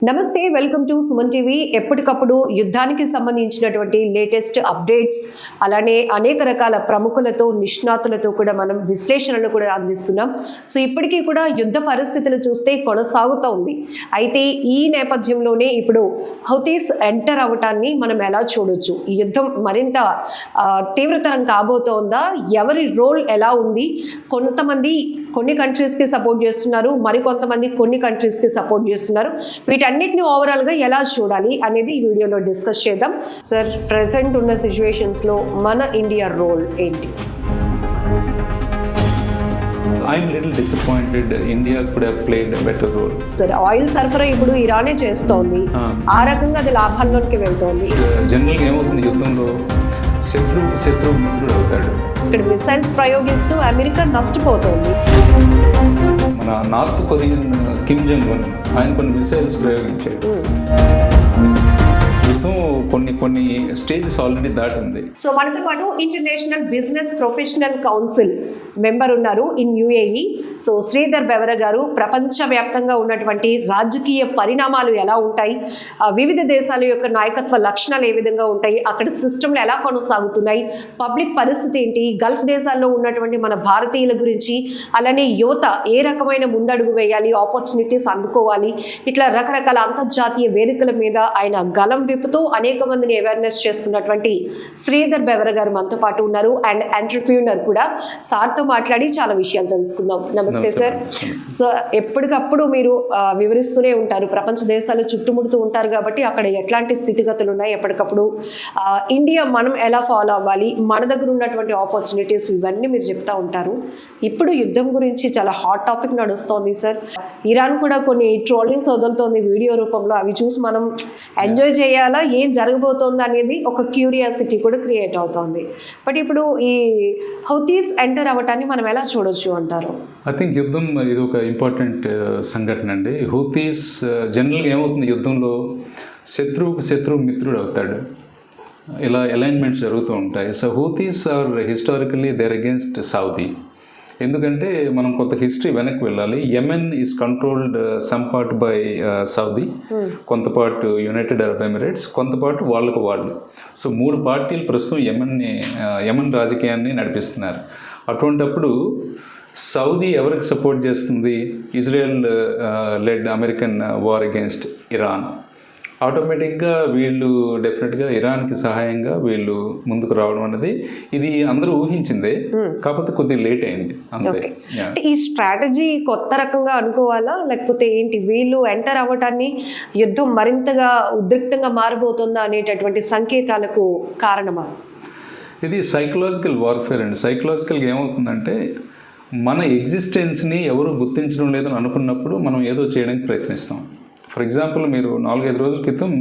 నమస్తే, welcome to Suman TV. ఎప్పటికప్పుడు యుద్ధానికి సంబంధించినటువంటి లేటెస్ట్ అప్డేట్స్, అలానే అనేక రకాల ప్రముఖులతో, నిష్ణాతులతో కూడా మనం విశ్లేషణలు కూడా అందిస్తున్నాం. సో ఇప్పటికీ కూడా యుద్ధ పరిస్థితులు చూస్తే కొనసాగుతూ ఉంది. అయితే ఈ నేపథ్యంలోనే ఇప్పుడు హౌతీస్ ఎంటర్ అవటాన్ని మనం ఎలా చూడొచ్చు? ఈ యుద్ధం మరింత తీవ్రతరం కాబోతోందా? ఎవరి రోల్ ఎలా ఉంది? కొంతమంది కొన్ని కంట్రీస్కి సపోర్ట్ చేస్తున్నారు, మరికొంతమంది కొన్ని కంట్రీస్కి సపోర్ట్ చేస్తున్నారు. వీటన్నిటిని ఓవరాల్గా ఎలా చూడాలి అనేది ఈ వీడియోలో డిస్కస్ చేద్దాం. సార్, ప్రెసెంట్ ఉన్న సిచ్యువేషన్స్లో మన ఇండియా రోల్ ఏంటి? I'm little disappointed. India could have played a better role. Sir, oil సరఫరా ఇప్పుడు ఇరానే చేస్తోంది. ఆ రకంగా అది లాభాల్లోకి వెళ్తోంది. జనరల్గా ఏమవుతుంది, యుద్ధంలో శత్రువు మిత్రుడు అవుతాడు. ఇక్కడ మిసైల్స్ ప్రయోగిస్తూ అమెరికా నష్టపోతోంది. మన నార్త్ కొరియన్ కిమ్ జంగ్ ఉన్ ఆయన కొన్ని మిసైల్స్ ప్రయోగించాడు. కొన్ని స్టేజెస్ ఆల్రెడీ దాటింది. సో మనతో పాటు international business professional council member ఉన్నారు in UAE. So Sridhar Bevara garu, ప్రపంచవ్యాప్తంగా ఉన్నటువంటి రాజకీయ పరిణామాలు ఎలా ఉంటాయి, వివిధ దేశాల యొక్క నాయకత్వ లక్షణాలు ఏ విధంగా ఉంటాయి, అక్కడ సిస్టమ్లు ఎలా కొనసాగుతున్నాయి, పబ్లిక్ పరిస్థితి ఏంటి, గల్ఫ్ దేశాల్లో ఉన్నటువంటి మన భారతీయుల గురించి, అలానే యువత ఏ రకమైన ముందడుగు వేయాలి, ఆపర్చునిటీస్ అందుకోవాలి, ఇట్లా రకరకాల అంతర్జాతీయ వేదికల మీద ఆయన గలం విప్పుతూ అనేక మందిని అవేర్నెస్ చేస్తున్నటువంటి శ్రీధర్ బెవర గారు మనతో పాటు ఉన్నారు. అండ్ ఎంటర్‌ప్రెన్యూర్ కూడా. సార్తో మాట్లాడి చాలా విషయాలు తెలుసుకుందాం. నమస్తే సార్. సో ఎప్పటికప్పుడు మీరు వివరిస్తూనే ఉంటారు, ప్రపంచ దేశాలు చుట్టుముడుతూ ఉంటారు కాబట్టి అక్కడ ఎట్లాంటి స్థితిగతులు ఉన్నాయి, ఎప్పటికప్పుడు ఇండియా మనం ఎలా ఫాలో అవ్వాలి, మన దగ్గర ఉన్నటువంటి ఆపర్చునిటీస్, ఇవన్నీ మీరు చెప్తా ఉంటారు. ఇప్పుడు యుద్ధం గురించి చాలా హాట్ టాపిక్ నడుస్తోంది సార్. ఇరాన్ కూడా కొన్ని ట్రోలింగ్స్ వదులుతోంది వీడియో రూపంలో. అవి చూసి మనం ఎంజాయ్ చేయాలా, ఏం జరగబోతోంది అనేది ఒక క్యూరియాసిటీ కూడా క్రియేట్ అవుతోంది. బట్ ఇప్పుడు ఈ హౌతీస్ ఎంటర్ అవ్వటాన్ని మనం ఎలా చూడొచ్చు అంటారు? ఐ థింక్ యుద్ధం ఇది ఒక ఇంపార్టెంట్ సంఘటన అండి. హౌతీస్ జనరల్గా ఏమవుతుంది, యుద్ధంలో శత్రువు మిత్రుడు అవుతాడు. ఇలా అలైన్మెంట్స్ జరుగుతూ ఉంటాయి. So Houthis are historically there against Saudi. ఎందుకంటే మనం కొంత హిస్టరీ వెనక్కి వెళ్ళాలి. Yemen is controlled some part by Saudi, కొంత పార్ట్ యునైటెడ్ అరబ్ ఎమిరేట్స్, కొంత పార్ట్ వాళ్ళకు వాళ్ళు. సో 3 పార్టీలు ప్రస్తుతం యెమెన్ రాజకీయాన్ని నడిపిస్తున్నారు. అటువంటప్పుడు సౌదీ ఎవరికి సపోర్ట్ చేస్తుంది? Israel led American war against Iran. ఆటోమేటిక్గా వీళ్ళు డెఫినెట్గా ఇరాన్కి సహాయంగా వీళ్ళు ముందుకు రావడం అనేది ఇది అందరూ ఊహించిందే, కాకపోతే కొద్దిగా లేట్ అయింది అంతే. ఈ స్ట్రాటజీ కొత్త రకంగా అనుకోవాలా, లేకపోతే ఏంటి, వీళ్ళు ఎంటర్ అవ్వటాన్ని యుద్ధం మరింతగా ఉద్రిక్తంగా మారబోతుందా అనేటటువంటి సంకేతాలకు కారణమా? ఇది సైకలాజికల్ వార్ఫేర్ అండి. సైకలాజికల్గా ఏమవుతుందంటే, మన ఎగ్జిస్టెన్స్ని ఎవరు గుర్తించడం లేదని అనుకున్నప్పుడు మనం ఏదో చేయడానికి ప్రయత్నిస్తాం. ఫర్ ఎగ్జాంపుల్, మీరు 4-5 రోజుల క్రితం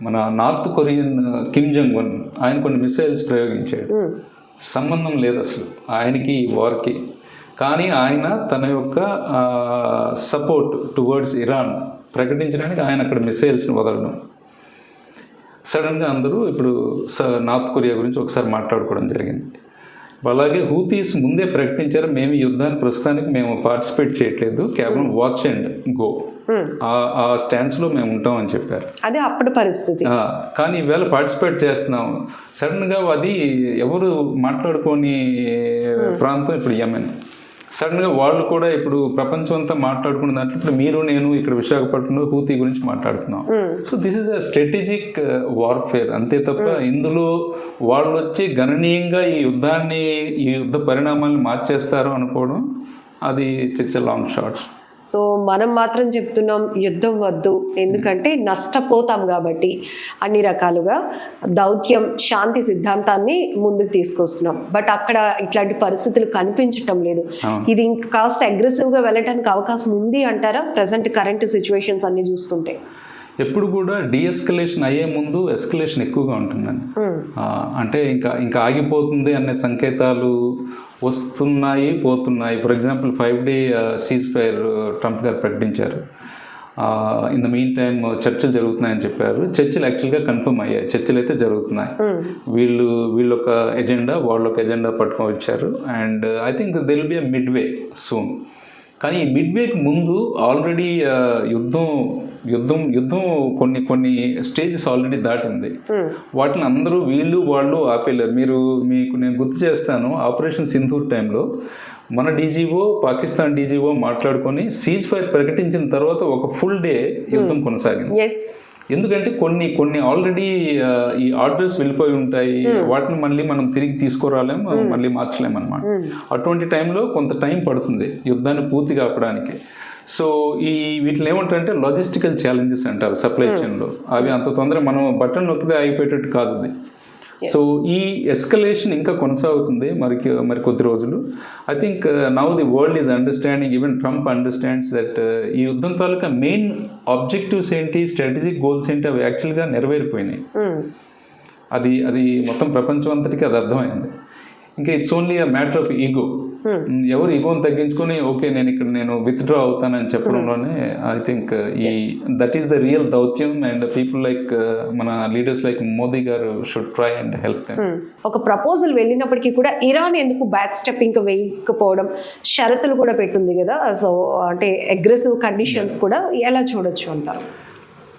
మన నార్త్ కొరియన్ కిమ్ జంగ్ ఉన్ ఆయన కొన్ని మిసైల్స్ ప్రయోగించాడు. సంబంధం లేదు అసలు ఆయనకి ఈ వార్కి. కానీ ఆయన తన యొక్క సపోర్ట్ టువర్డ్స్ ఇరాన్ ప్రకటించడానికి ఆయన అక్కడ మిసైల్స్ని వదలడం. సడన్గా అందరూ ఇప్పుడు నార్త్ కొరియా గురించి ఒకసారి మాట్లాడుకోవడం జరిగింది. అలాగే హూతీస్ ముందే ప్రకటించారు, మేము యుద్ధాన్ని ప్రస్తుతానికి మేము పార్టిసిపేట్ చేయట్లేదు, కేవలం వాచ్ అండ్ గో, ఆ స్టాండ్స్లో మేము ఉంటాం అని చెప్పారు. అదే అప్పటి పరిస్థితి. కానీ ఈవేళ పార్టిసిపేట్ చేస్తున్నాం. సడన్గా అది ఎవరు మాట్లాడుకోని ప్రాంతం ఇప్పుడు యెమెన్. సడన్గా వాళ్ళు కూడా ఇప్పుడు ప్రపంచం అంతా మాట్లాడుకున్న దాంట్లో ఇప్పుడు మీరు నేను ఇక్కడ విశాఖపట్నంలో హూతీ గురించి మాట్లాడుతున్నాం. So this is a strategic warfare అంతే తప్ప ఇందులో వాళ్ళు వచ్చి గణనీయంగా ఈ యుద్ధ పరిణామాలను మార్చేస్తారు అనుకోవడం అది it's a long shot. So మనం మాత్రం చెప్తున్నాం యుద్ధం వద్దు, ఎందుకంటే నష్టపోతాం కాబట్టి అన్ని రకాలుగా దౌత్యం, శాంతి సిద్ధాంతాన్ని ముందుకు తీసుకొస్తున్నాం. బట్ అక్కడ ఇట్లాంటి పరిస్థితులు కనిపించటం లేదు. ఇది ఇంకా కాస్త అగ్రెసివ్గా వెళ్ళటానికి అవకాశం ఉంది అంటారా, ప్రెసెంట్ కరెంట్ సిచ్యువేషన్స్ అన్ని చూస్తుంటే? ఎప్పుడు కూడా డీఎస్కలేషన్ అయ్యే ముందు ఎస్కలేషన్ ఎక్కువగా ఉంటుందండి. అంటే ఇంకా ఆగిపోతుంది అనే సంకేతాలు వస్తున్నాయి, పోతున్నాయి. For example 5 day cease fire Trump గారు ప్రకటించారు. ఇన్ ద మీన్ టైమ్ చర్చలు జరుగుతున్నాయని చెప్పారు. చర్చలు యాక్చువల్గా కన్ఫర్మ్ అయ్యాయి, చర్చలు అయితే జరుగుతున్నాయి. వీళ్ళొక ఎజెండా, వాళ్ళొక ఎజెండా పట్టుకొని వచ్చారు. And I think there will be a mid way soon. కానీ ఈ మిడ్వేకి ముందు ఆల్రెడీ యుద్ధం కొన్ని స్టేజెస్ ఆల్రెడీ దాటింది. వాటిని అందరూ వాళ్ళు ఆపేలేరు. మీకు నేను గుర్తు చేస్తాను, ఆపరేషన్ సింధూర్ టైంలో మన డీజీఓ పాకిస్తాన్ డీజీఓ మాట్లాడుకొని సీజ్ ఫైర్ ప్రకటించిన తర్వాత ఒక ఫుల్ డే యుద్ధం కొనసాగింది. ఎందుకంటే కొన్ని ఆల్రెడీ ఈ ఆర్డర్స్ వెళ్ళిపోయి ఉంటాయి, వాటిని మళ్ళీ మనం తిరిగి తీసుకురాలేము, మళ్ళీ మార్చలేము అనమాట. అటువంటి టైంలో కొంత టైం పడుతుంది యుద్ధాన్ని పూర్తిగా ఆపడానికి. సో వీటిని ఏమంటారంటే లాజిస్టికల్ ఛాలెంజెస్ అంటారు సప్లై చైన్లో. అవి అంత తొందరగా మనం బటన్ నొక్కితే అయిపోయేటట్టు కాదు అది. సో ఈ ఎస్కలేషన్ ఇంకా కొనసాగుతుంది మరి కొద్ది రోజులు. I think now the world is understanding, even Trump understands that ఈ యుద్ధం తాలూకా మెయిన్ ఆబ్జెక్టివ్స్ ఏంటి, స్ట్రాటజిక్ గోల్స్ ఏంటి, అవి యాక్చువల్గా నెరవేరిపోయినాయి. అది మొత్తం ప్రపంచం అంతటికీ అది అర్థమైంది. ఇంకా it's only a matter of ego. ఎవరు ఈగోని తగ్గించుకొని ఓకే నేను విత్డ్రా అవుతానని చెప్పడంలోనే I think that is the real దౌత్యం. అండ్ పీపుల్ లైక్ మన leaders like Modi garu should try and help them. ఒక ప్రపోజల్ వెళ్ళినప్పటికీ కూడా ఇరాన్ ఎందుకు బ్యాక్ స్టెప్ ఇంకా వేయకపోవడం, షరతులు కూడా పెట్టింది కదా, సో అంటే అగ్రెసివ్ కండిషన్స్ కూడా ఎలా చూడొచ్చు అంటారు?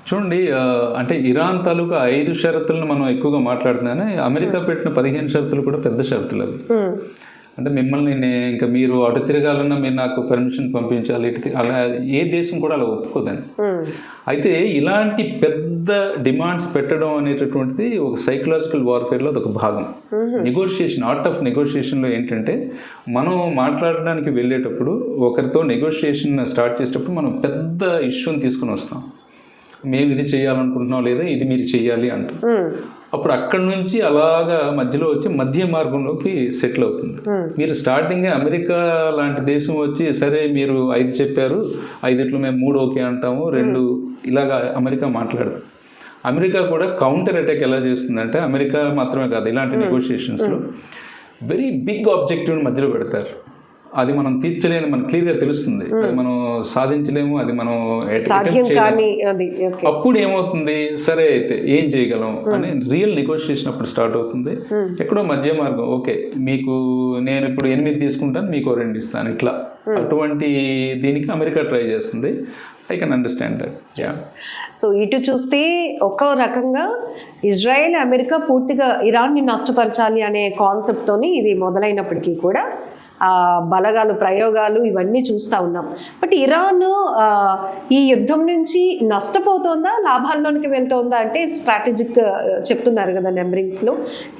చూడండి, అంటే ఇరాన్ తాలూకా 5 షరతులను మనం ఎక్కువగా మాట్లాడుతున్నానే, అమెరికా పెట్టిన 15 షరతులు కూడా పెద్ద షరతులు అవి. అంటే మిమ్మల్ని ఇంకా మీరు అటు తిరగాలన్నా మీరు నాకు పర్మిషన్ పంపించాలి, అలా ఏ దేశం కూడా అలా ఒప్పుకోదండి. అయితే ఇలాంటి పెద్ద డిమాండ్స్ పెట్టడం అనేటటువంటిది ఒక సైకలాజికల్ వార్ఫేర్లో అదొక భాగం. నెగోషియేషన్, ఆర్ట్ ఆఫ్ నెగోషియేషన్లో ఏంటంటే మనం మాట్లాడడానికి వెళ్ళేటప్పుడు, ఒకరితో నెగోషియేషన్ స్టార్ట్ చేసేటప్పుడు మనం పెద్ద ఇష్యూని తీసుకుని వస్తాం. మేము ఇది చేయాలనుకుంటున్నాం, లేదా ఇది మీరు చెయ్యాలి అంటాం. అప్పుడు అక్కడి నుంచి అలాగా మధ్యలో వచ్చి మధ్య మార్గంలోకి సెటిల్ అవుతుంది. మీరు స్టార్టింగే అమెరికా లాంటి దేశం వచ్చి సరే మీరు 5 చెప్పారు, 5 మేము 3 ఓకే అంటాము, 2 ఇలాగా అమెరికా మాట్లాడదు. అమెరికా కూడా కౌంటర్ అటాక్ ఎలా చేస్తుందంటే, అమెరికా మాత్రమే కాదు ఇలాంటి నెగోషియేషన్స్లో వెరీ బిగ్ ఆబ్జెక్టివ్ని మధ్యలో పెడతారు. అది మనం తీర్చలేని, మనకు క్లియర్గా తెలుస్తుంది, అది మనం సాధించలేము, అది మనం అప్పుడు ఏమవుతుంది, సరే అయితే ఏం చేయగలం అని రియల్ నెగోషియేషన్ అప్పుడు స్టార్ట్ అవుతుంది. ఎక్కడో మధ్య మార్గం, ఓకే నేను ఇప్పుడు 8 తీసుకుంటాను, మీకు 2 ఇస్తాను, ఇట్లా అటువంటి దీనికి అమెరికా ట్రై చేస్తుంది. I can understand that. So ఇటు చూస్తే ఒక రకంగా ఇజ్రాయెల్ అమెరికా పూర్తిగా ఇరాన్ని నష్టపరచాలి అనే కాన్సెప్ట్తోని ఇది మొదలైనప్పటికీ కూడా బలగాలు ప్రయోగాలు ఇవన్నీ చూస్తూ ఉన్నాం. బట్ ఇరాన్ ఈ యుద్ధం నుంచి నష్టపోతుందా, లాభాల్లోనికి వెళ్తుందా అంటే స్ట్రాటజిక్ చెప్తున్నారు కదా నెంబరింగ్స్లో,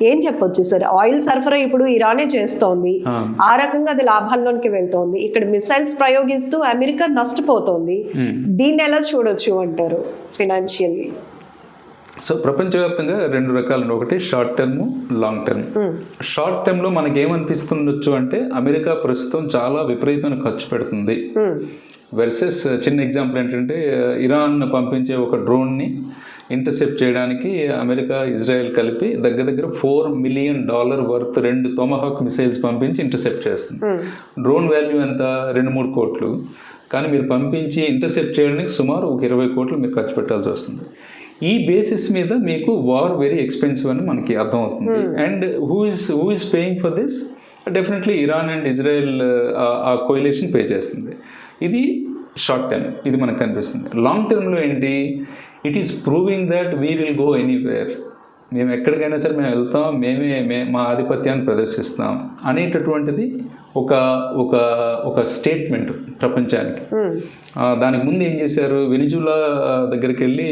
ఏం చెప్పొచ్చు సార్? ఆయిల్ సరఫరా ఇప్పుడు ఇరానే చేస్తోంది, ఆ రకంగా అది లాభాల్లోనికి వెళ్తోంది. ఇక్కడ మిసైల్స్ ప్రయోగిస్తూ అమెరికా నష్టపోతోంది. దీన్ని ఎలా చూడొచ్చు అంటారు ఫినాన్షియల్లీ? సో ప్రపంచవ్యాప్తంగా 2 రకాలు, ఒకటి short term, long term. Short టర్మ్లో మనకి ఏమనిపిస్తుండొచ్చు అంటే అమెరికా ప్రస్తుతం చాలా విపరీతమైన ఖర్చు పెడుతుంది వర్సెస్, చిన్న ఎగ్జాంపుల్ ఏంటంటే ఇరాన్ పంపించే ఒక డ్రోన్ని ఇంటర్సెప్ట్ చేయడానికి అమెరికా ఇజ్రాయెల్ కలిపి దగ్గర $4 మిలియన్ వర్త్ 2 టొమాహాక్ మిసైల్స్ పంపించి ఇంటర్సెప్ట్ చేస్తుంది. డ్రోన్ వాల్యూ ఎంత, 2-3 కోట్లు. కానీ మీరు పంపించి ఇంటర్సెప్ట్ చేయడానికి సుమారు ఒక 20 కోట్లు మీరు ఖర్చు పెట్టాల్సి వస్తుంది. ఈ బేసిస్ మీద మీకు వార్ వెరీ ఎక్స్పెన్సివ్ అని మనకి అర్థమవుతుంది. And who is paying for this? Definitely Iran and Israel ఆ కోయిలేషన్ పే చేస్తుంది. ఇది షార్ట్ టర్మ్, ఇది మనకు కనిపిస్తుంది. లాంగ్ టర్మ్లో ఏంటి, it is proving that we will go anywhere, మేము ఎక్కడికైనా సరే మేము వెళ్తాం, మా ఆధిపత్యాన్ని ప్రదర్శిస్తాం అనేటటువంటిది ఒక స్టేట్మెంట్ ప్రపంచానికి. దానికి ముందు ఏం చేశారు, వెనిజులా దగ్గరికి వెళ్ళి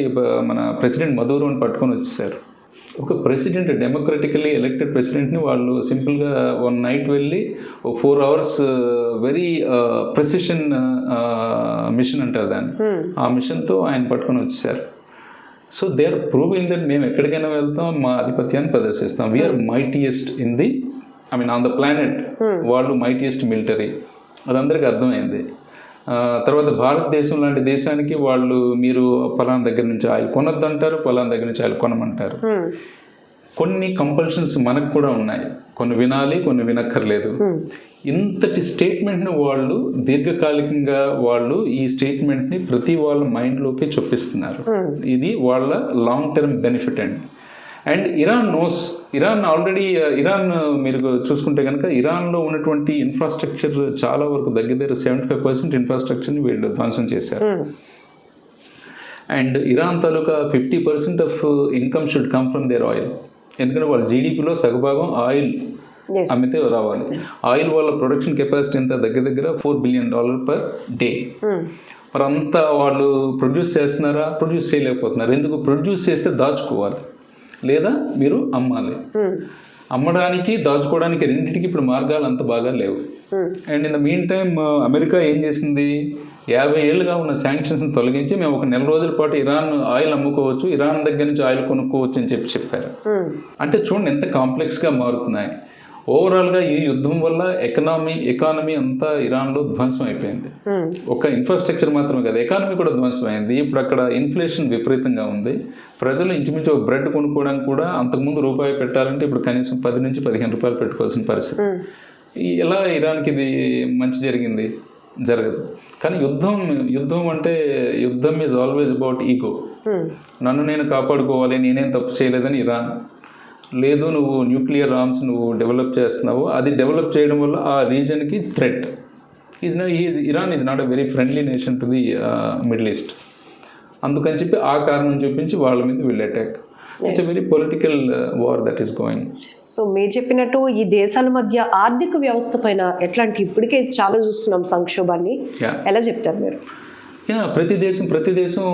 మన ప్రెసిడెంట్ మదూరోని పట్టుకొని వచ్చేసారు. ఒక ప్రెసిడెంట్, డెమోక్రటికలీ ఎలక్టెడ్ ప్రెసిడెంట్ని వాళ్ళు సింపుల్గా 1 నైట్ వెళ్ళి 4 అవర్స్ వెరీ ప్రెసిషన్ మిషన్ అంటారు దాన్ని, ఆ మిషన్తో ఆయన పట్టుకొని వచ్చేసారు. So they are proving that మేము ఎక్కడికైనా వెళ్తాం, మా ఆధిపత్యాన్ని ప్రదర్శిస్తాం, we are mightiest in the on the planet. వాళ్ళు మైటియెస్ట్ మిలిటరీ, అది అందరికీ అర్థమైంది. తర్వాత భారతదేశం లాంటి దేశానికి వాళ్ళు మీరు పలానా దగ్గర నుంచి ఆయిల్ కొనొద్దు అంటారు, పలానా దగ్గర నుంచి ఆయిల్ కొనమంటారు. కొన్ని కంపల్షన్స్ మనకు కూడా ఉన్నాయి, కొన్ని వినాలి, కొన్ని వినక్కర్లేదు. ఇంతటి స్టేట్మెంట్ని వాళ్ళు దీర్ఘకాలికంగా ఈ స్టేట్మెంట్ని ప్రతి వాళ్ళ మైండ్లోకి చొప్పిస్తున్నారు. ఇది వాళ్ళ లాంగ్ టర్మ్ బెనిఫిట్ అండి. అండ్ ఇరాన్ ఆల్రెడీ మీరు చూసుకుంటే కనుక ఇరాన్లో ఉన్నటువంటి ఇన్ఫ్రాస్ట్రక్చర్ చాలా వరకు దగ్గర 75% ఇన్ఫ్రాస్ట్రక్చర్ని వీళ్ళు ధ్వంసం చేశారు. అండ్ ఇరాన్ తాలూకా 50% of income should come from their oil. ఎందుకంటే వాళ్ళ జీడిపిలో సగభాగం ఆయిల్ అమ్మితే రావాలి. ఆయిల్ వాళ్ళ ప్రొడక్షన్ కెపాసిటీ ఎంత దగ్గర $4 billion per day. మరి అంతా వాళ్ళు ప్రొడ్యూస్ చేస్తున్నారా? ప్రొడ్యూస్ చేయలేకపోతున్నారు. ఎందుకు? ప్రొడ్యూస్ చేస్తే దాచుకోవాలి లేదా మీరు అమ్మాలి. అమ్మడానికి దాచుకోవడానికి రెండింటికి ఇప్పుడు మార్గాలు అంత బాగా లేవు. And in the mean time America ఏం చేసింది? 50 ఏళ్ళుగా ఉన్న శాంక్షన్స్ని తొలగించి మేము ఒక 4 రోజుల పాటు ఇరాన్ ఆయిల్ అమ్ముకోవచ్చు, ఇరాన్ దగ్గర నుంచి ఆయిల్ కొనుక్కోవచ్చు అని చెప్పారు. అంటే చూడండి ఎంత కాంప్లెక్స్గా మారుతున్నాయి. ఓవరాల్గా ఈ యుద్ధం వల్ల ఎకానమీ అంతా ఇరాన్లో ధ్వంసం అయిపోయింది. ఒక ఇన్ఫ్రాస్ట్రక్చర్ మాత్రమే కదా, ఎకానమీ కూడా ధ్వంసం అయింది. ఇప్పుడు అక్కడ ఇన్ఫ్లేషన్ విపరీతంగా ఉంది. ప్రజలు ఇంచుమించు బ్రెడ్ కొనుక్కోవడానికి కూడా అంతకుముందు రూపాయి పెట్టాలంటే ఇప్పుడు కనీసం 10 నుంచి 15 రూపాయలు పెట్టుకోవాల్సిన పరిస్థితి. ఎలా ఇరాన్కి ఇది మంచి జరిగింది? జరగదు. కానీ యుద్ధం అంటే యుద్ధం ఈజ్ ఆల్వేస్ అబౌట్ ఈగో. నన్ను నేను కాపాడుకోవాలి, నేనేం తప్పు చేయలేదని ఇరాన్. లేదు, నువ్వు న్యూక్లియర్ ఆర్మ్స్ నువ్వు డెవలప్ చేస్తున్నావు, అది డెవలప్ చేయడం వల్ల ఆ రీజన్కి threat. Iran is not a very friendly nation to the Middle East. అందుకని చెప్పి ఆ కారణం చూపించి వాళ్ళ మీద వీళ్ళు attack. It's a very political war that is going. So మీరు చెప్పినట్టు ఈ దేశాల మధ్య ఆర్థిక వ్యవస్థ పైన ఎట్లాంటి ఇప్పటికే చాలా చూస్తున్నాం సంక్షోభాన్ని, ఎలా చెప్తారు మీరు? ప్రతి దేశం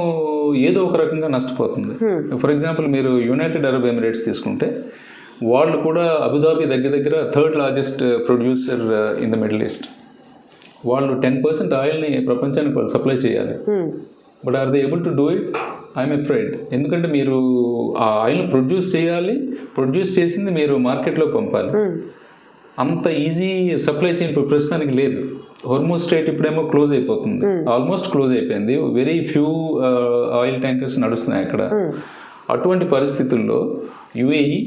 ఏదో ఒక రకంగా నష్టపోతుంది. ఫర్ ఎగ్జాంపుల్ మీరు యునైటెడ్ అరబ్ ఎమిరేట్స్ తీసుకుంటే వాళ్ళు కూడా అబుదాబి దగ్గర 3rd largest producer in the middle east. వాళ్ళు 10% ఆయిల్ని ప్రపంచానికి వాళ్ళు సప్లై చేయాలి. But are they able to do it? I'm afraid. ఎందుకంటే మీరు ఆ ఆయిల్ ప్రొడ్యూస్ చేయాలి, ప్రొడ్యూస్ చేసింది మీరు మార్కెట్లో పంపాలి. అంత ఈజీ సప్లై చైన్ ఇప్పుడు ప్రస్తుతానికి లేదు. హోర్మోజ్ స్ట్రైట్ ఇప్పుడేమో క్లోజ్ అయిపోతుంది, ఆల్మోస్ట్ క్లోజ్ అయిపోయింది. వెరీ ఫ్యూ ఆయిల్ ట్యాంకర్స్ నడుస్తున్నాయి అక్కడ. అటువంటి పరిస్థితుల్లో యుఏఈ,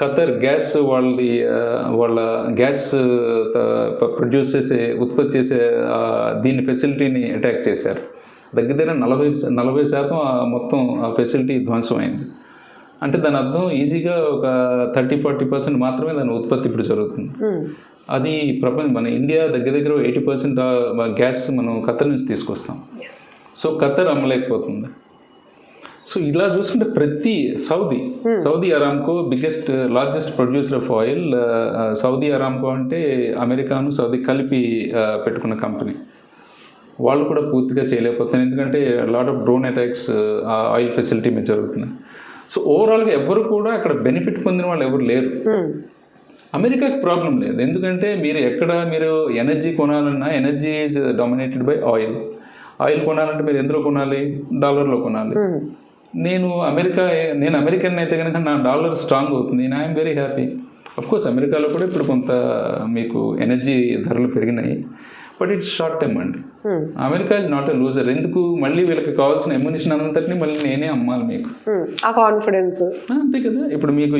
ఖతర్ గ్యాస్ వాళ్ళ గ్యాస్ ప్రొడ్యూస్ చేసే ఉత్పత్తి చేసే దీని ఫెసిలిటీని అటాక్ చేశారు. దగ్గర 40% మొత్తం ఆ ఫెసిలిటీ ధ్వంసం అయింది. అంటే దాని అర్థం ఈజీగా ఒక 30-40% మాత్రమే దాని ఉత్పత్తి ఇప్పుడు జరుగుతుంది. అది మన ఇండియా దగ్గర 80% గ్యాస్ మనం ఖతర్ నుంచి తీసుకొస్తాం. సో ఖతర్ అమ్మలేకపోతుంది. సో ఇలా చూసుకుంటే ప్రతి Saudi Aramco largest producer of oil. Saudi Aramco అంటే అమెరికాను సౌదీ కలిపి పెట్టుకున్న కంపెనీ. వాళ్ళు కూడా పూర్తిగా చేయలేకపోతున్నారు, ఎందుకంటే lot of drone attacks oil facility మీద జరుగుతున్నాయి. సో ఓవరాల్గా ఎవరు కూడా అక్కడ బెనిఫిట్ పొందిన వాళ్ళు ఎవరు లేరు. అమెరికాకి ప్రాబ్లం లేదు, ఎందుకంటే మీరు ఎనర్జీ కొనాలన్నా energy is dominated by oil. Oil కొనాలంటే మీరు ఎందులో కొనాలి? డాలర్లో కొనాలి. నేను అమెరికన్ అయితే కనుక నా డాలర్ స్ట్రాంగ్ అవుతుంది. I'm very happy. అఫ్కోర్స్ అమెరికాలో కూడా ఇప్పుడు కొంత మీకు ఎనర్జీ ధరలు పెరిగినాయి, బట్ ఇట్స్ షార్ట్ టైమ్ అండి. America is not a loser. ఎందుకు? మళ్ళీ వీళ్ళకి కావాల్సిన ఎమ్యునిషన్ అంతటిని మళ్ళీ నేనే అమ్మాలి మీకు, ఆ కాన్ఫిడెన్స్ అంతే కదా. ఇప్పుడు మీకు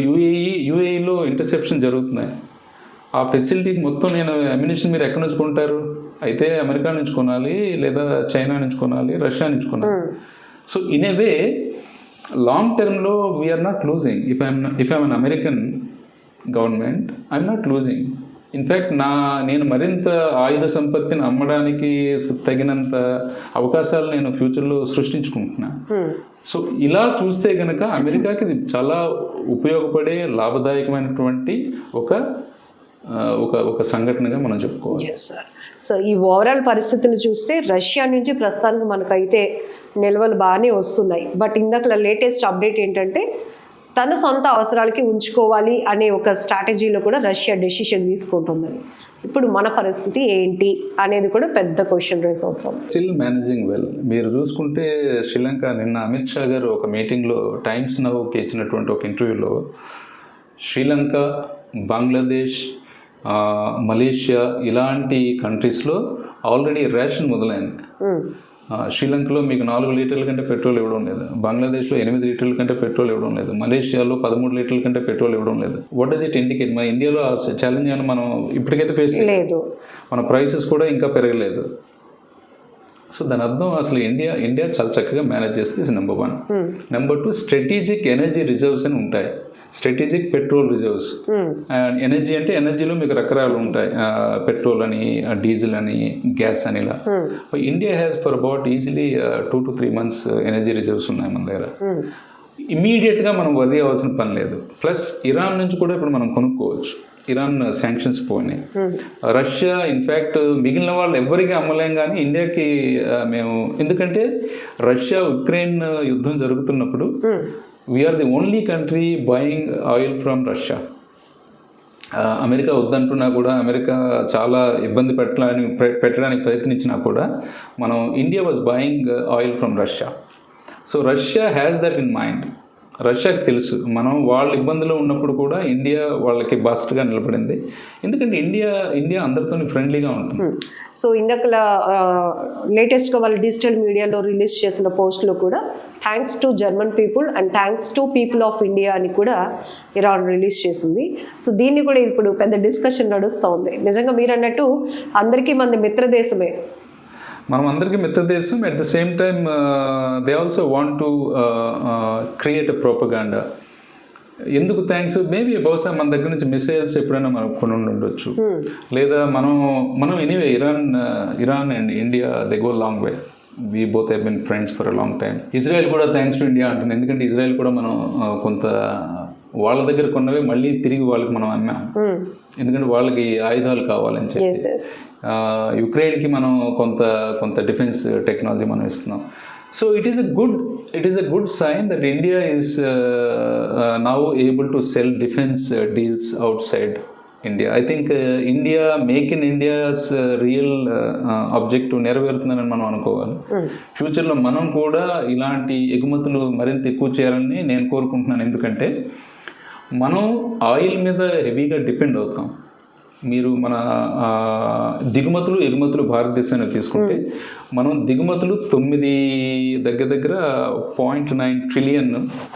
యుఏఈలో ఇంటర్సెప్షన్ జరుగుతున్నాయి. ఆ ఫెసిలిటీకి మొత్తం నేను ఎమ్యునిషన్ మీరు ఎక్కడి నుంచి కొంటారు? అయితే అమెరికా నుంచి కొనాలి, లేదా చైనా నుంచి కొనాలి, రష్యా నుంచి కొనాలి. So in a way long టర్మ్లో we are not losing. If I'm an American government, I'm not losing. In fact నేను మరింత ఆయుధ సంపత్తిని అమ్మడానికి తగినంత అవకాశాలు నేను ఫ్యూచర్లో సృష్టించుకుంటున్నాను. సో ఇలా చూస్తే కనుక అమెరికాకి ఇది చాలా ఉపయోగపడే లాభదాయకమైనటువంటి ఒక సంఘటనగా మనం చెప్పుకోవాలి. సో ఈ ఓవరాల్ పరిస్థితిని చూస్తే రష్యా నుంచి ప్రస్తుతానికి మనకైతే నిల్వలు బాగానే వస్తున్నాయి. బట్ ఇందాక లేటెస్ట్ అప్డేట్ ఏంటంటే తన సొంత అవసరాలకి ఉంచుకోవాలి అనే ఒక స్ట్రాటజీలో కూడా రష్యా డెసిషన్ తీసుకుంటుందని. ఇప్పుడు మన పరిస్థితి ఏంటి అనేది కూడా పెద్ద క్వశ్చన్ రైజ్ అవుతుంది. Still managing well. మీరు చూసుకుంటే శ్రీలంక నిన్న అమిత్ షా గారు ఒక మీటింగ్లో టైమ్స్ నౌకి ఇచ్చినటువంటి ఒక ఇంటర్వ్యూలో శ్రీలంక, బంగ్లాదేశ్, మలేషియా ఇలాంటి కంట్రీస్లో ఆల్రెడీ రేషన్ మొదలైంది. శ్రీలంకలో మీకు 4 లీటర్ల కంటే పెట్రోల్ ఇవ్వడం లేదు, బంగ్లాదేశ్లో 8 లీటర్ల కంటే పెట్రోల్ ఇవ్వడం లేదు, మలేషియాలో 13 లీటర్ల కంటే పెట్రోల్ ఇవ్వడం లేదు. What does it indicate? మన ఇండియాలో ఆ ఛాలెంజ్ అని మనం ఇప్పటికైతే ఫేస్ చేయలేదు. మన ప్రైసెస్ కూడా ఇంకా పెరగలేదు. సో దాని అర్థం అసలు ఇండియా చాలా చక్కగా మేనేజ్ చేస్తే is number 1. Number 2, strategic energy reserves అని ఉంటాయి. Strategic petrol reserves. And energy అంటే ఎనర్జీలో మీకు రకరకాలు ఉంటాయి, పెట్రోల్ అని, డీజిల్ అని, గ్యాస్ అని ఇలా. India has for about easily 2 to 3 months energy reserves ఉన్నాయి మన దగ్గర. ఇమీడియట్గా మనం వర్రీ అవ్వాల్సిన పని లేదు. ప్లస్ ఇరాన్ నుంచి కూడా ఇప్పుడు మనం కొనుక్కోవచ్చు. ఇరాన్ శాంక్షన్స్ పోయినాయి. రష్యా ఇన్ఫ్యాక్ట్ మిగిలిన వాళ్ళు ఎవరికి అమ్మలేం, కానీ ఇండియాకి మేము, ఎందుకంటే రష్యా ఉక్రెయిన్ యుద్ధం జరుగుతున్నప్పుడు we are the only country buying oil from Russia. America వద్దంటున్నా కూడా, అమెరికా చాలా ఇబ్బంది పెట్టడానికి ప్రయత్నించినా కూడా మనం India was buying oil from Russia. So Russia has that in mind. రష్యాకి తెలుసు మనం వాళ్ళ ఇబ్బందులు ఉన్నప్పుడు కూడా ఇండియా వాళ్ళకి బాస్ట్గా నిలబడింది. ఎందుకంటే ఇండియా అందరితో ఫ్రెండ్లీగా ఉంటుంది. సో ఇందాక లేటెస్ట్గా వాళ్ళు డిజిటల్ మీడియాలో రిలీజ్ చేసిన పోస్ట్లో కూడా thanks to German people and thanks to people of India అని కూడా ఇరాన్ రిలీజ్ చేసింది. సో దీన్ని కూడా ఇప్పుడు పెద్ద డిస్కషన్ నడుస్తూ ఉంది. నిజంగా మీరు అన్నట్టు అందరికీ మన మిత్రదేశమే, మనం అందరికీ మిత్రదేశం. At the same time they also want to create a propaganda. ఎందుకు థ్యాంక్స్? మేబీ బహుశా మన దగ్గర నుంచి మిసైల్స్ ఎప్పుడైనా మనం కొని ఉండొచ్చు, లేదా మనం anyway Iran and India they go long way. We both have been friends for a long time. Israel కూడా థ్యాంక్స్ టు ఇండియా అంటుంది. ఎందుకంటే ఇజ్రాయెల్ కూడా మనం కొంత వాళ్ళ దగ్గర కొన్నవే మళ్ళీ తిరిగి వాళ్ళకి మనం అమ్మాం. ఎందుకంటే వాళ్ళకి ఆయుధాలు కావాలని చెప్పి. యుక్రెయిన్కి మనం కొంత డిఫెన్స్ టెక్నాలజీ మనం ఇస్తున్నాం. So it is a good sign that India is now able to sell defence deals outside India. I think India make in India's real objective నెరవేరుతుందని మనం అనుకోవాలి. ఫ్యూచర్లో మనం కూడా ఇలాంటి ఎగుమతులు మరింత ఎక్కువ చేయాలని నేను కోరుకుంటున్నాను. ఎందుకంటే మనం ఆయిల్ మీద హెవీగా డిపెండ్ అవుతాం. మీరు మన ఎగుమతులు భారతదేశాన్ని తీసుకుంటే మనం దిగుమతులు 9.9 ట్రిలియన్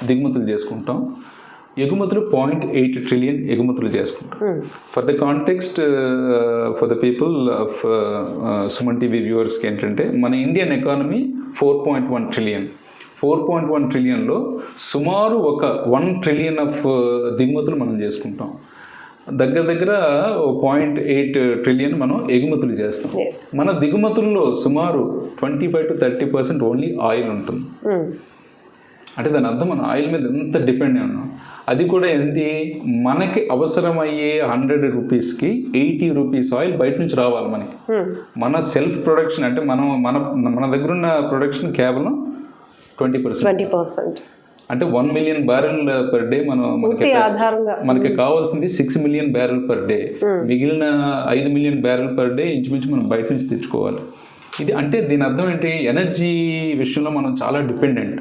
దిగుమతులు చేసుకుంటాం, ఎగుమతులు 0.8 ట్రిలియన్ ఎగుమతులు చేసుకుంటాం. For the context for the people of Suman TV వ్యూవర్స్కి ఏంటంటే, మన ఇండియన్ ఎకానమీ 4.1 ట్రిలియన్. 4.1 ట్రిలియన్లో సుమారు ఒక 1 ట్రిలియన్ ఆఫ్ దిగుమతులు మనం చేసుకుంటాం. దగ్గర 0.8 ట్రిలియన్ మనం ఎగుమతులు చేస్తాం. మన దిగుమతుల్లో సుమారు 25 to 30% ఓన్లీ ఆయిల్ ఉంటుంది. అంటే దాని అర్థం మన ఆయిల్ మీద ఎంత డిపెండ్ ఉన్నాం. అది కూడా ఏంటి, మనకి అవసరమయ్యే 100 రూపీస్కి 80 రూపీస్ ఆయిల్ బయట నుంచి రావాలి మనకి. మన సెల్ఫ్ ప్రొడక్షన్ అంటే మన దగ్గర ఉన్న ప్రొడక్షన్ కేవలం 20%. అంటే 1 million barrel per day మనకి కావాల్సింది 6 million barrel per day. మిగిలిన 5 million barrel per day ఇంచుమించు మనం బయట నుంచి తెచ్చుకోవాలి. ఇది అంటే దీని అర్థం ఏంటి, ఎనర్జీ విషయంలో మనం చాలా డిపెండెంట్.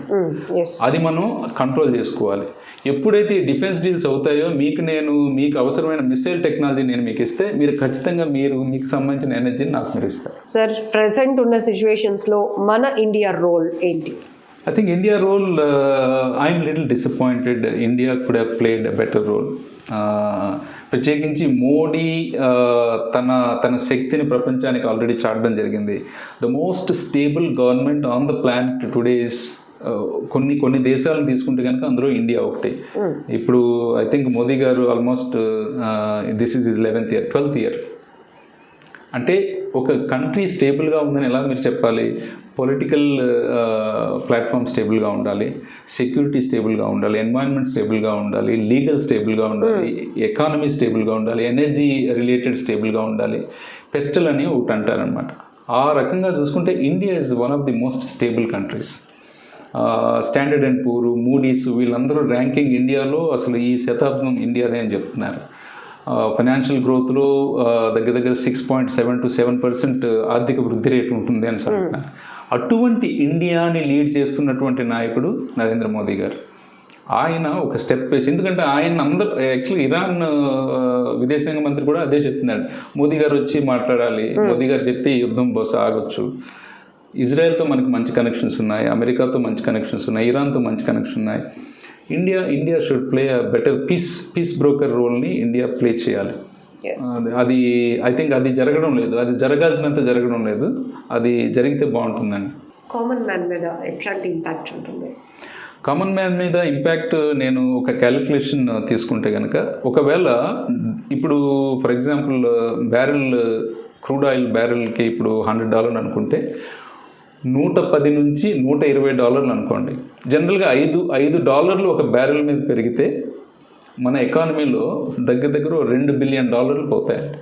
అది మనం కంట్రోల్ చేసుకోవాలి. ఎప్పుడైతే డిఫెన్స్ డీల్స్ అవుతాయో మీకు అవసరమైన మిసైల్ టెక్నాలజీ నేను మీకు ఇస్తే, మీరు ఖచ్చితంగా మీకు సంబంధించిన ఎనర్జీని నాకు మీరు ఇస్తారు. సార్, ప్రెసెంట్ ఉన్న సిచ్యువేషన్స్లో మన ఇండియా రోల్ ఏంటి? I think India role, I'm little disappointed. India could have played a better role. ప్రత్యేకించి మోడీ తన శక్తిని ప్రపంచానికి ఆల్రెడీ చాటడం జరిగింది. The most stable government on the planet today is కొన్ని దేశాలను తీసుకుంటే కనుక అందులో ఇండియా ఒకటి. ఇప్పుడు ఐ థింక్ మోదీ గారు almost this is 12th year. అంటే ఒక కంట్రీ స్టేబుల్గా ఉందని ఎలా మీరు చెప్పాలి? పొలిటికల్ ప్లాట్ఫామ్ స్టేబుల్గా ఉండాలి, సెక్యూరిటీ స్టేబుల్గా ఉండాలి, ఎన్వైరన్మెంట్ స్టేబుల్గా ఉండాలి, లీగల్ స్టేబుల్గా ఉండాలి, ఎకానమీ స్టేబుల్గా ఉండాలి, ఎనర్జీ రిలేటెడ్ స్టేబుల్గా ఉండాలి, పెస్టల్ అని ఒకటి అంటారనమాట. ఆ రకంగా చూసుకుంటే India is one of the most stable countries. Standard and poor, Moody's వీళ్ళందరూ ర్యాంకింగ్ ఇండియాలో అసలు ఈ శతాబ్దం ఇండియాదే అని చెప్తున్నారు. ఫైనాన్షియల్ గ్రోత్లో దగ్గర 6.7 to 7% ఆర్థిక వృద్ధి రేటు ఉంటుంది అని చెప్తున్నారు. అటువంటి ఇండియాని లీడ్ చేస్తున్నటువంటి నాయకుడు నరేంద్ర మోదీ గారు. ఆయన ఒక స్టెప్ వేసి, ఎందుకంటే ఆయన యాక్చువల్లీ ఇరాన్ విదేశాంగ మంత్రి కూడా అదే చెప్తున్నాడు, మోదీ గారు వచ్చి మాట్లాడాలి, మోదీ గారు చెప్తే యుద్ధం బహుశా ఆగొచ్చు. ఇజ్రాయెల్తో మనకు మంచి కనెక్షన్స్ ఉన్నాయి, అమెరికాతో మంచి కనెక్షన్స్ ఉన్నాయి, ఇరాన్తో మంచి కనెక్షన్స్ ఉన్నాయి. India should play a better peace broker రోల్ని ఇండియా ప్లే చేయాలి. అది ఐ థింక్ అది జరగడం లేదు, అది జరగాల్సినంత జరగడం లేదు. అది జరిగితే బాగుంటుందండి. కామన్ మ్యాన్ మీద ఎట్లాంటి ఇంపాక్ట్ ఉంటుంది? కామన్ మ్యాన్ మీద ఇంపాక్ట్ నేను ఒక క్యాలిక్యులేషన్ తీసుకుంటే కనుక, ఒకవేళ ఇప్పుడు for example barrel crude oil బ్యారెల్కి ఇప్పుడు $100 అనుకుంటే, $110 నుంచి $120 అనుకోండి. జనరల్గా $5 ఒక బ్యారెల్ మీద పెరిగితే మన ఎకానమీలో దగ్గర $2 బిలియన్ పోతాయండి.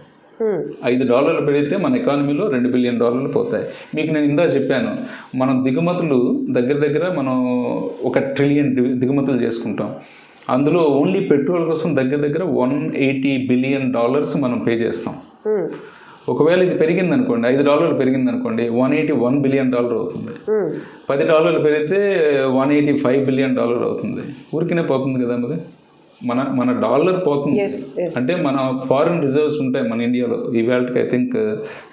$5 పెరిగితే మన ఎకానమీలో $2 బిలియన్ పోతాయి. మీకు నేను ఇందా చెప్పాను, మనం దిగుమతులు దగ్గర మనం 1 ట్రిలియన్ దిగుమతులు చేసుకుంటాం. అందులో ఓన్లీ పెట్రోల్ కోసం దగ్గర $180 బిలియన్ మనం పే చేస్తాం. ఒకవేళ ఇది పెరిగింది అనుకోండి, $5 పెరిగింది అనుకోండి, $181 బిలియన్ అవుతుంది. $10 పెరిగితే $185 బిలియన్ అవుతుంది. ఊరికినే పోతుంది కదా మరి, మన డాలర్ పోతుంది. అంటే మన ఫారిన్ రిజర్వ్స్ ఉంటాయి మన ఇండియాలో. ఈవేళకి I think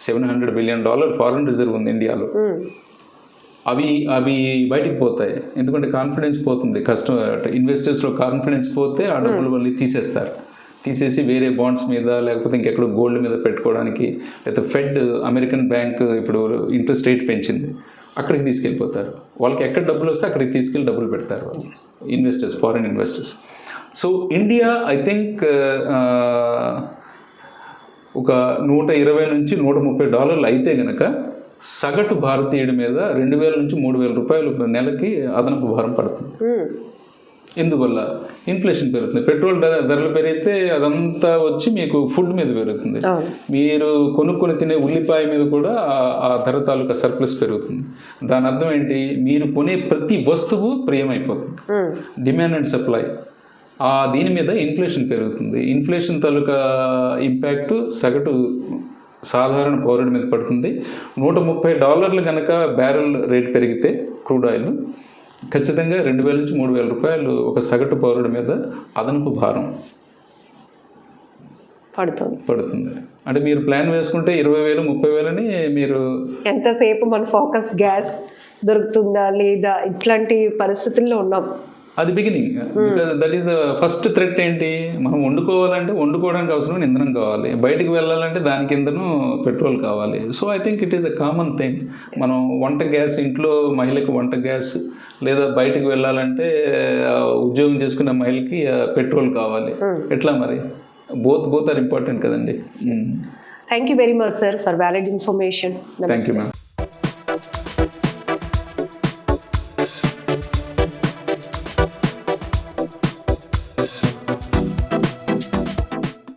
$700 billion foreign reserve ఉంది ఇండియాలో. అవి బయటికి పోతాయి, ఎందుకంటే కాన్ఫిడెన్స్ పోతుంది. ఇన్వెస్టర్స్లో కాన్ఫిడెన్స్ పోతే ఆ డబ్బులు మళ్ళీ తీసేసి వేరే బాండ్స్ మీద లేకపోతే ఇంకెక్కడో గోల్డ్ మీద పెట్టుకోవడానికి, లేకపోతే ఫెడ్ అమెరికన్ బ్యాంక్ ఇప్పుడు ఇంట్రెస్ట్ రేట్ పెంచింది, అక్కడికి తీసుకెళ్ళిపోతారు. వాళ్ళకి ఎక్కడ డబ్బులు వస్తే అక్కడికి తీసుకెళ్ళి డబ్బులు పెడతారు investors, foreign investors. So India I think ఒక $120 నుంచి $130 అయితే కనుక సగటు భారతీయుడి మీద $2,000 నుంచి $3,000 నెలకి అదనపు భారం పడుతుంది. ఎందువల్ల? ఇన్ఫ్లేషన్ పెరుగుతుంది. పెట్రోల్ ధరలు పెరిగితే అదంతా వచ్చి మీకు ఫుడ్ మీద పెరుగుతుంది. మీరు కొనుక్కొని తినే ఉల్లిపాయ మీద కూడా ఆ ధర తాలూకా సర్ప్లస్ పెరుగుతుంది. దాని అర్థం ఏంటి? మీరు కొనే ప్రతి వస్తువు ప్రియమైపోతుంది. డిమాండ్ అండ్ సప్లై, దీని మీద ఇన్ఫ్లేషన్ పెరుగుతుంది. ఇన్ఫ్లేషన్ తాలూకా ఇంపాక్ట్ సగటు సాధారణ పౌరుడి మీద పడుతుంది. $130 కనుక బ్యారెల్ రేట్ పెరిగితే క్రూడ్ ఆయిల్, ఖచ్చితంగా $2,000 నుంచి $3,000 ఒక సగటు పౌరుడి మీద అదనపు భారం పడుతుంది. అంటే మీరు ప్లాన్ వేసుకుంటే 20,000 30,000 మీరు ఎంతసేపు మన ఫోకస్ గ్యాస్ దొరుకుతుందా లేదా ఇట్లాంటి పరిస్థితుల్లో ఉన్నాం. అది beginning. That is the first threat. ఏంటి? మనం వండుకోవడానికి అవసరమైన ఇంధనం కావాలి, బయటికి వెళ్ళాలంటే దానికి ఇంధనం పెట్రోల్ కావాలి. So I think it is a common thing. మనం వంట గ్యాస్, ఇంట్లో మహిళకి వంట గ్యాస్, లేదా బయటికి వెళ్ళాలంటే ఉద్యోగం చేసుకునే మహిళకి పెట్రోల్ కావాలి. ఎట్లా మరి? బోత్ ఆర్ ఇంపార్టెంట్ కదండి. Thank you very much sir for valid information. Thank you ma'am.